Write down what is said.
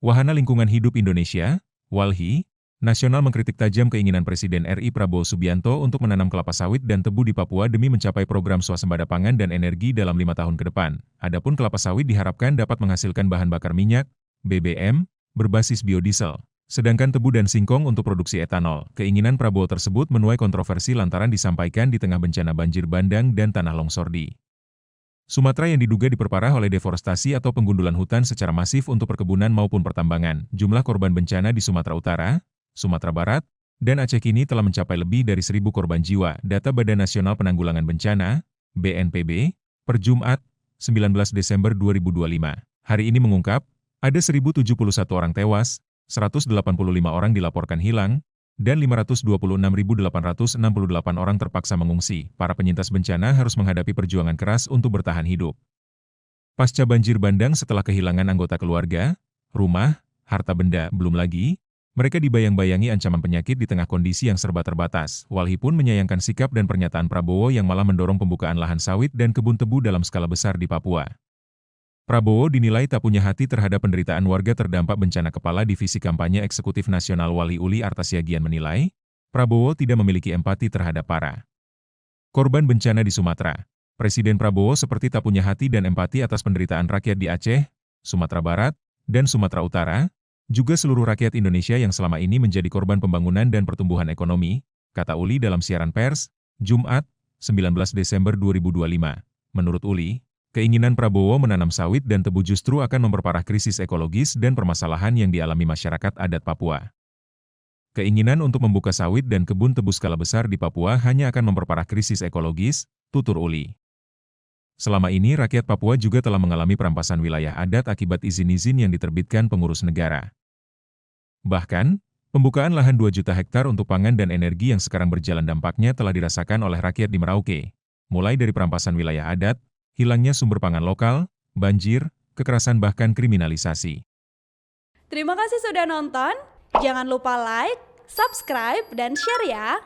Wahana Lingkungan Hidup Indonesia, WALHI, Nasional mengkritik tajam keinginan Presiden RI Prabowo Subianto untuk menanam kelapa sawit dan tebu di Papua demi mencapai program swasembada pangan dan energi dalam 5 tahun ke depan. Adapun kelapa sawit diharapkan dapat menghasilkan bahan bakar minyak, BBM, berbasis biodiesel. Sedangkan tebu dan singkong untuk produksi etanol. Keinginan Prabowo tersebut menuai kontroversi lantaran disampaikan di tengah bencana banjir bandang dan tanah longsor di Sumatera yang diduga diperparah oleh deforestasi atau penggundulan hutan secara masif untuk perkebunan maupun pertambangan. Jumlah korban bencana di Sumatera Utara, Sumatera Barat, dan Aceh kini telah mencapai lebih dari 1.000 korban jiwa. Data Badan Nasional Penanggulangan Bencana, BNPB, per Jumat, 19 Desember 2025. Hari ini mengungkap, ada 1.071 orang tewas, 185 orang dilaporkan hilang, dan 526.868 orang terpaksa mengungsi. Para penyintas bencana harus menghadapi perjuangan keras untuk bertahan hidup. Pasca banjir bandang setelah kehilangan anggota keluarga, rumah, harta benda, belum lagi, mereka dibayang-bayangi ancaman penyakit di tengah kondisi yang serba terbatas. WALHI pun menyayangkan sikap dan pernyataan Prabowo yang malah mendorong pembukaan lahan sawit dan kebun tebu dalam skala besar di Papua. Prabowo dinilai tak punya hati terhadap penderitaan warga terdampak bencana. Kepala Divisi Kampanye Eksekutif Nasional WALHI Uli Artasiagian menilai, Prabowo tidak memiliki empati terhadap para korban bencana di Sumatera. Presiden Prabowo seperti tak punya hati dan empati atas penderitaan rakyat di Aceh, Sumatera Barat, dan Sumatera Utara, juga seluruh rakyat Indonesia yang selama ini menjadi korban pembangunan dan pertumbuhan ekonomi, kata Uli dalam siaran pers, Jumat, 19 Desember 2025. Menurut Uli, keinginan Prabowo menanam sawit dan tebu justru akan memperparah krisis ekologis dan permasalahan yang dialami masyarakat adat Papua. Keinginan untuk membuka sawit dan kebun tebu skala besar di Papua hanya akan memperparah krisis ekologis, tutur Uli. Selama ini rakyat Papua juga telah mengalami perampasan wilayah adat akibat izin-izin yang diterbitkan pengurus negara. Bahkan, pembukaan lahan 2 juta hektar untuk pangan dan energi yang sekarang berjalan dampaknya telah dirasakan oleh rakyat di Merauke, mulai dari perampasan wilayah adat, hilangnya sumber pangan lokal, banjir, kekerasan bahkan kriminalisasi. Terima kasih sudah nonton, jangan lupa like, subscribe, dan share ya!